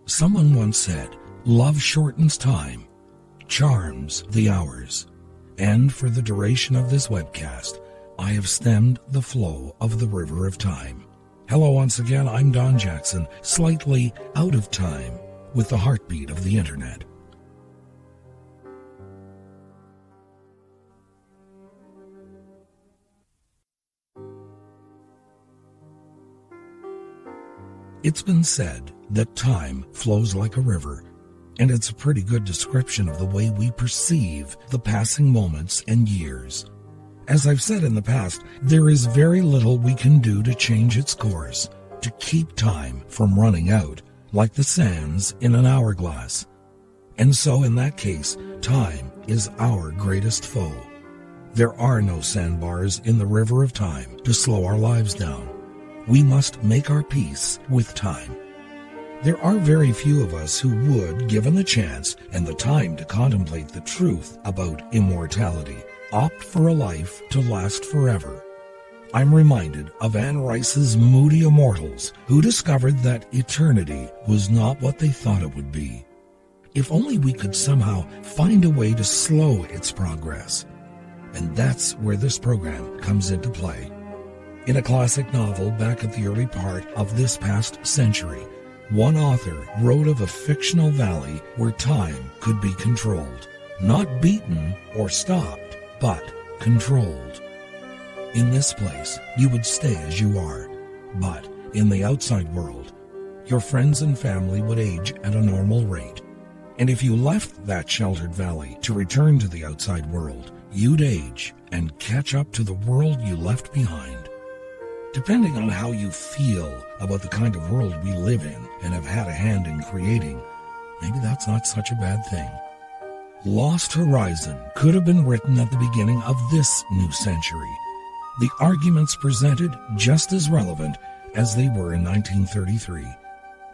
Someone once said, "Love shortens time, charms the hours." And for the duration of this webcast, I have stemmed the flow of the river of time. Hello once again, I'm Don Jackson, slightly out of time with the heartbeat of the internet. It's been said that time flows like a river, and it's a pretty good description of the way we perceive the passing moments and years. As I've said in the past, there is very little we can do to change its course, to keep time from running out, like the sands in an hourglass. And so in that case, time is our greatest foe. There are no sandbars in the river of time to slow our lives down. We must make our peace with time. There are very few of us who would, given the chance and the time to contemplate the truth about immortality, opt for a life to last forever. I'm reminded of Anne Rice's Moody Immortals, who discovered that eternity was not what they thought it would be. If only we could somehow find a way to slow its progress. And that's where this program comes into play. In a classic novel back at the early part of this past century, one author wrote of a fictional valley where time could be controlled. Not beaten or stopped, but controlled. In this place, you would stay as you are, but in the outside world, your friends and family would age at a normal rate. And if you left that sheltered valley to return to the outside world, you'd age and catch up to the world you left behind. Depending on how you feel about the kind of world we live in and have had a hand in creating, maybe that's not such a bad thing. Lost Horizon could have been written at the beginning of this new century. The arguments presented just as relevant as they were in 1933.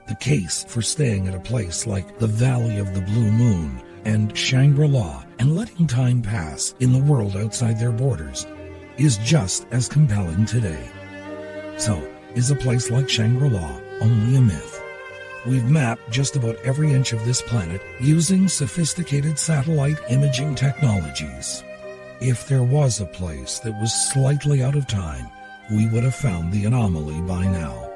The case for staying at a place like the Valley of the Blue Moon and Shangri-La and letting time pass in the world outside their borders is just as compelling today. So, is a place like Shangri-La only a myth? We've mapped just about every inch of this planet using sophisticated satellite imaging technologies. If there was a place that was slightly out of time, we would have found the anomaly by now.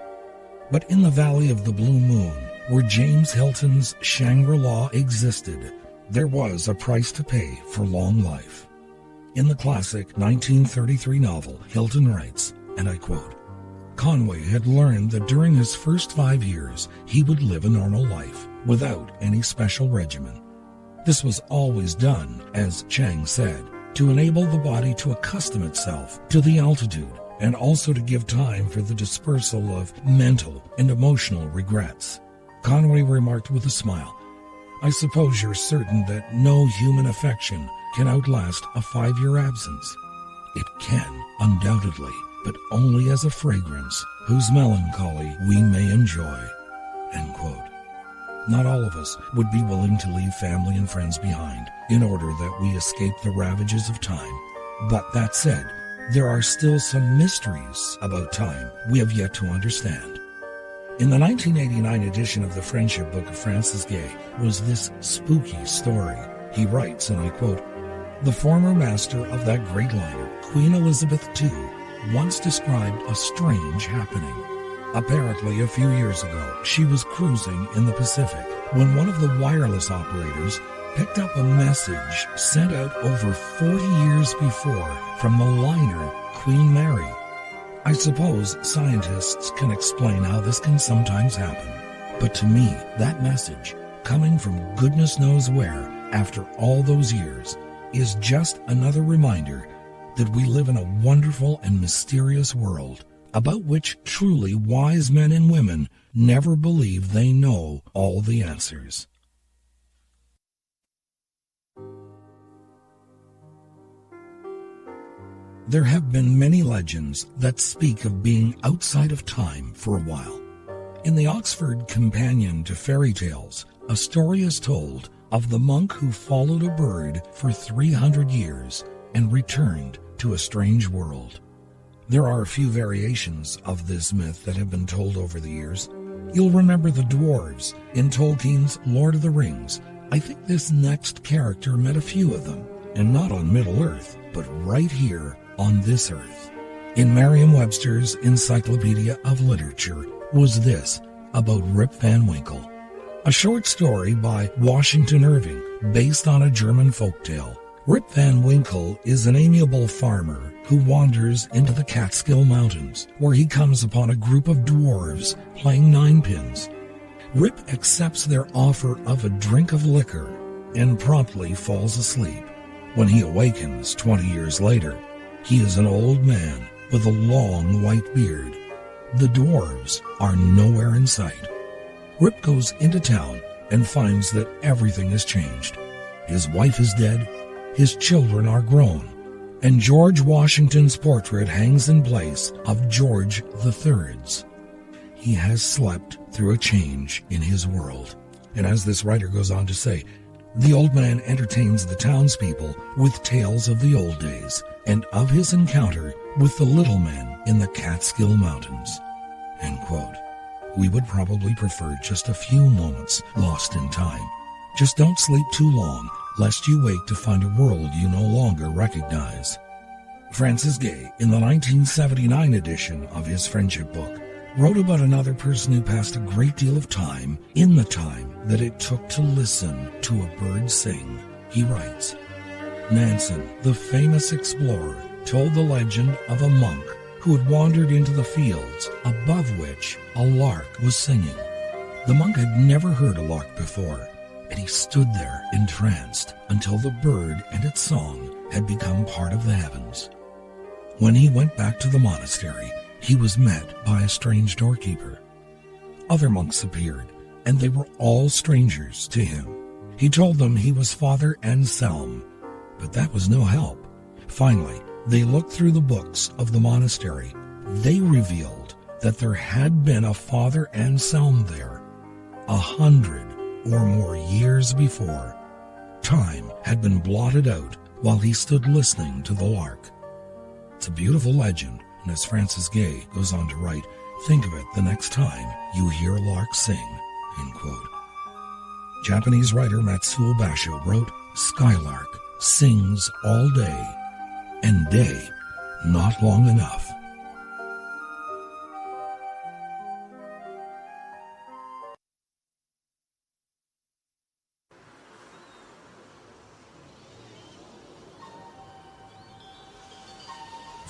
But in the Valley of the Blue Moon, where James Hilton's Shangri-La existed, there was a price to pay for long life. In the classic 1933 novel, Hilton writes, and I quote, "Conway had learned that during his first 5 years, he would live a normal life without any special regimen. This was always done, as Chang said, to enable the body to accustom itself to the altitude and also to give time for the dispersal of mental and emotional regrets." Conway remarked with a smile, "I suppose you're certain that no human affection can outlast a 5-year absence." It can, undoubtedly, but only as a fragrance whose melancholy we may enjoy. End quote. Not all of us would be willing to leave family and friends behind in order that we escape the ravages of time. But that said, there are still some mysteries about time we have yet to understand. In the 1989 edition of the Friendship Book of Francis Gay was this spooky story. He writes, and I quote, "The former master of that great liner, Queen Elizabeth II, once described a strange happening. Apparently, a few years ago, she was cruising in the Pacific when one of the wireless operators picked up a message sent out over 40 years before from the liner Queen Mary. I suppose scientists can explain how this can sometimes happen, but to me, that message, coming from goodness knows where after all those years, is just another reminder that we live in a wonderful and mysterious world, about which truly wise men and women never believe they know all the answers. There have been many legends that speak of being outside of time for a while. In the Oxford Companion to Fairy Tales, a story is told of the monk who followed a bird for 300 years and returned to a strange world. There are a few variations of this myth that have been told over the years. You'll remember the dwarves in Tolkien's Lord of the Rings. I think this next character met a few of them, and not on Middle-earth, but right here on this earth. In Merriam-Webster's Encyclopedia of Literature was this about Rip Van Winkle, a short story by Washington Irving based on a German folktale. Rip Van Winkle is an amiable farmer who wanders into the Catskill Mountains, where he comes upon a group of dwarves playing ninepins. Rip accepts their offer of a drink of liquor and promptly falls asleep. When he awakens 20 years later, he is an old man with a long white beard. The dwarves are nowhere in sight. Rip goes into town and finds that everything has changed. His wife is dead, his children are grown, and George Washington's portrait hangs in place of George III's. He has slept through a change in his world. And as this writer goes on to say, the old man entertains the townspeople with tales of the old days and of his encounter with the little men in the Catskill Mountains. End quote. We would probably prefer just a few moments lost in time. Just don't sleep too long, lest you wake to find a world you no longer recognize. Francis Gay, in the 1979 edition of his friendship book, wrote about another person who passed a great deal of time in the time that it took to listen to a bird sing. He writes, Nansen, the famous explorer, told the legend of a monk who had wandered into the fields above which a lark was singing. The monk had never heard a lark before, and he stood there entranced until the bird and its song had become part of the heavens. When he went back to the monastery, he was met by a strange doorkeeper. Other monks appeared, and they were all strangers to him. He told them he was Father Anselm, but that was no help. Finally, they looked through the books of the monastery. They revealed that there had been a Father Anselm there 100 or more years before. Time had been blotted out while he stood listening to the lark. It's a beautiful legend, and as Francis Gay goes on to write, think of it the next time you hear a lark sing, end quote. Japanese writer Matsuo Basho wrote, Skylark sings all day, and day not long enough.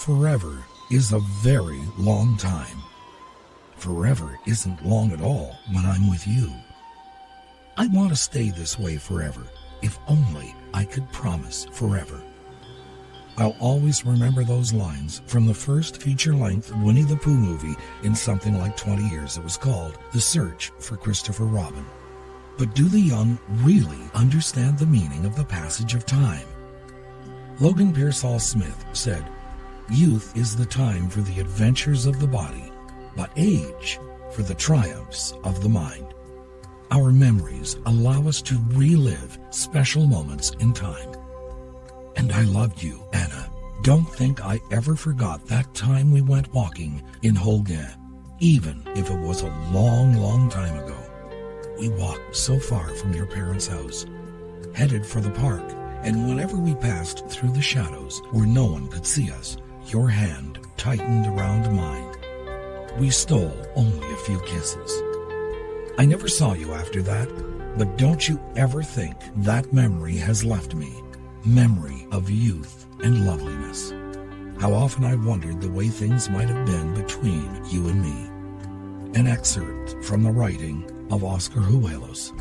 Forever is a very long time. Forever isn't long at all when I'm with you. I want to stay this way forever, if only I could promise forever. I'll always remember those lines from the first feature-length Winnie the Pooh movie in something like 20 years. It was called The Search for Christopher Robin. But do the young really understand the meaning of the passage of time? Logan Pearsall Smith said, Youth is the time for the adventures of the body, but age for the triumphs of the mind. Our memories allow us to relive special moments in time. And I loved you, Anna. Don't think I ever forgot that time we went walking in Holguin, even if it was a long, long time ago. We walked so far from your parents' house, headed for the park, and whenever we passed through the shadows where no one could see us, your hand tightened around mine. We stole only a few kisses. I never saw you after that, but don't you ever think that memory has left me. Memory of youth and loveliness. How often I wondered the way things might have been between you and me. An excerpt from the writing of Oscar Huelos.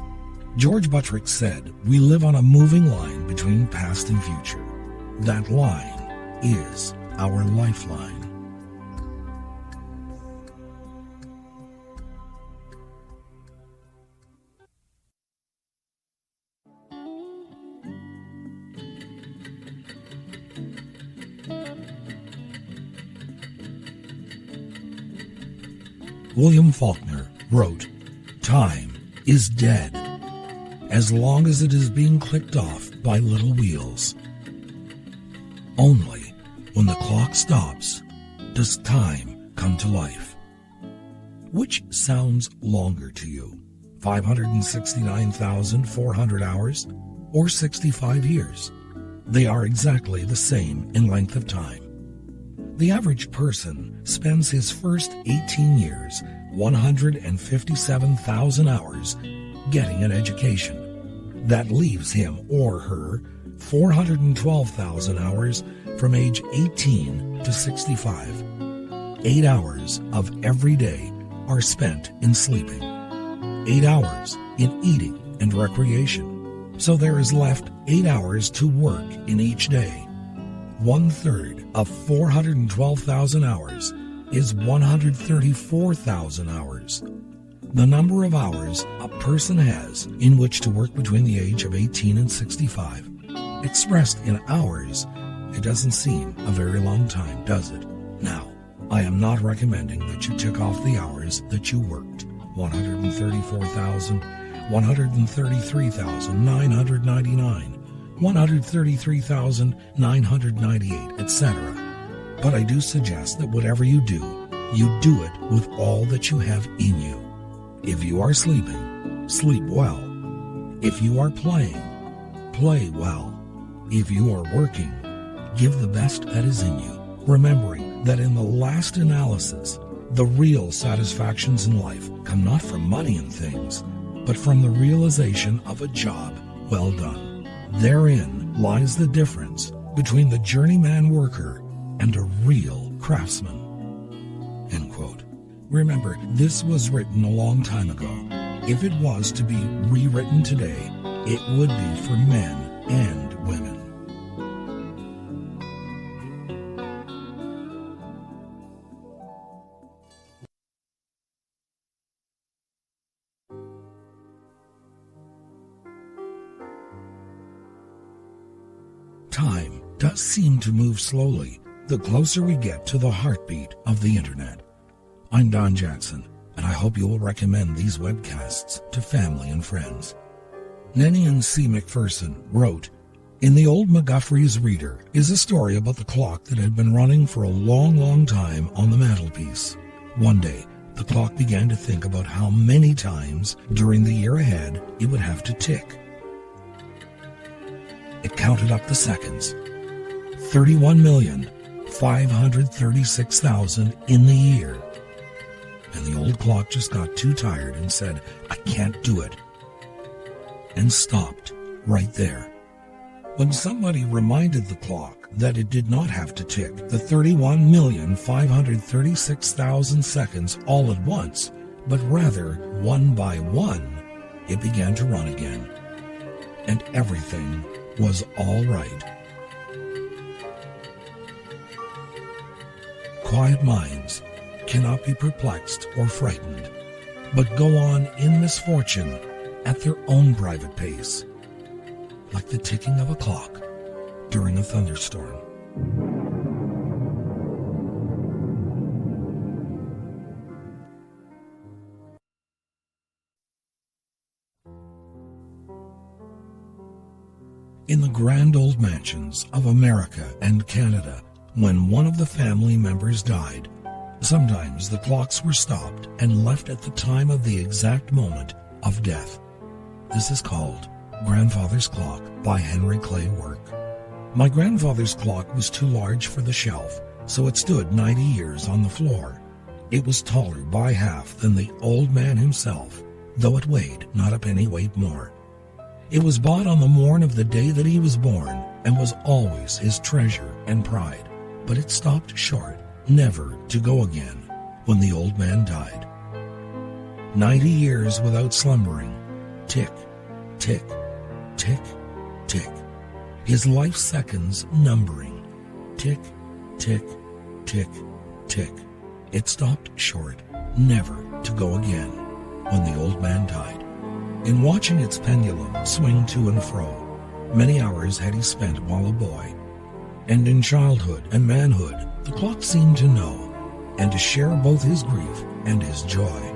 George Buttrick said, we live on a moving line between past and future. That line is our lifeline. William Faulkner wrote, Time is dead, as long as it is being clicked off by little wheels. Only when the clock stops does time come to life. Which sounds longer to you? 569,400 hours or 65 years? They are exactly the same in length of time. The average person spends his first 18 years, 157,000 hours, getting an education. That leaves him or her 412,000 hours from age 18 to 65. 8 hours of every day are spent in sleeping. 8 hours in eating and recreation. So there is left 8 hours to work in each day. 1/3 of 412,000 hours is 134,000 hours. The number of hours a person has in which to work between the age of 18 and 65. Expressed in hours, it doesn't seem a very long time, does it? Now, I am not recommending that you tick off the hours that you worked. 134,000, 133,999, 133,998, etc. But I do suggest that whatever you do it with all that you have in you. If you are sleeping, sleep well. If you are playing, play well. If you are working, give the best that is in you, remembering that in the last analysis, the real satisfactions in life come not from money and things, but from the realization of a job well done. Therein lies the difference between the journeyman worker and a real craftsman." End quote. Remember, this was written a long time ago. If it was to be rewritten today, it would be for men and women. Time does seem to move slowly the closer we get to the heartbeat of the internet. I'm Don Jackson, and I hope you will recommend these webcasts to family and friends. Nenian C. McPherson wrote, "In the old McGuffrey's Reader is a story about the clock that had been running for a long, long time on the mantelpiece. One day, the clock began to think about how many times during the year ahead it would have to tick. It counted up the seconds. 31,536,000 in the year. And the old clock just got too tired and said, 'I can't do it,' and stopped right there. When somebody reminded the clock that it did not have to tick the 31,536,000 seconds all at once, but rather one by one, it began to run again. And everything was all right." Quiet minds cannot be perplexed or frightened, but go on in misfortune at their own private pace, like the ticking of a clock during a thunderstorm. In the grand old mansions of America and Canada, when one of the family members died, sometimes the clocks were stopped and left at the time of the exact moment of death. This is called Grandfather's Clock by Henry Clay Work. My grandfather's clock was too large for the shelf, so it stood 90 years on the floor. It was taller by half than the old man himself, though it weighed not a penny weight more. It was bought on the morn of the day that he was born, and was always his treasure and pride. But it stopped short, never to go again, when the old man died. 90 years without slumbering, tick, tick, tick, tick. His life seconds numbering, tick, tick, tick, tick. It stopped short, never to go again, when the old man died. In watching its pendulum swing to and fro, many hours had he spent while a boy. And in childhood and manhood, the clock seemed to know, and to share both his grief and his joy.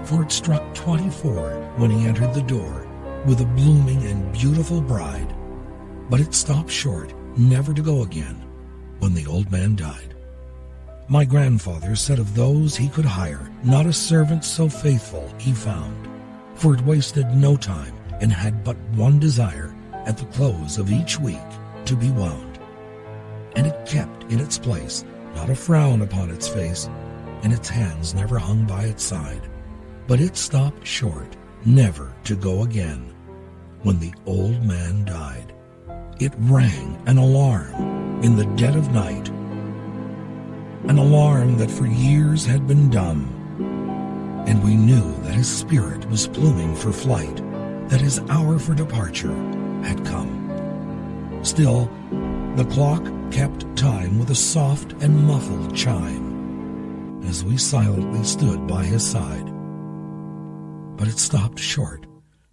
For it struck 24 when he entered the door, with a blooming and beautiful bride. But it stopped short, never to go again, when the old man died. My grandfather said of those he could hire, not a servant so faithful he found, for it wasted no time and had but one desire at the close of each week to be wound. And it kept in its place, not a frown upon its face, and its hands never hung by its side. But it stopped short, never to go again, when the old man died. It rang an alarm in the dead of night, an alarm that for years had been dumb, and we knew that his spirit was pluming for flight, that his hour for departure had come. Still, the clock kept time with a soft and muffled chime, as we silently stood by his side. But it stopped short,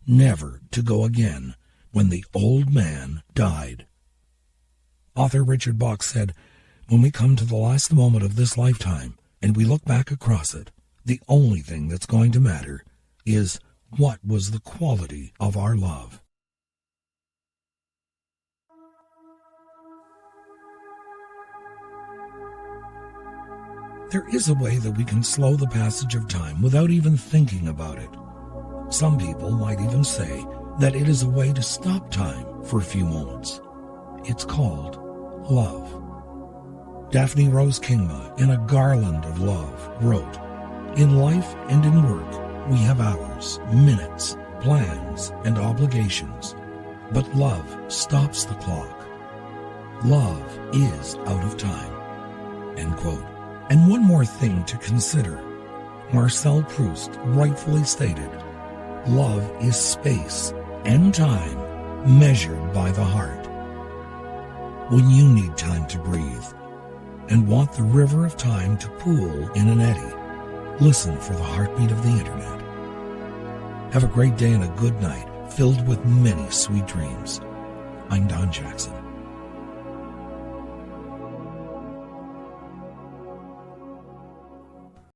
never to go again, when the old man died. Author Richard Bach said, "When we come to the last moment of this lifetime, and we look back across it, the only thing that's going to matter is what was the quality of our love." There is a way that we can slow the passage of time without even thinking about it. Some people might even say that it is a way to stop time for a few moments. It's called love. Daphne Rose Kingma, in A Garland of Love, wrote, "In life and in work, we have hours, minutes, plans, and obligations. But love stops the clock. Love is out of time." End quote. And one more thing to consider. Marcel Proust rightfully stated, "Love is space and time measured by the heart." When you need time to breathe and want the river of time to pool in an eddy, listen for the heartbeat of the internet. Have a great day and a good night filled with many sweet dreams. I'm Don Jackson.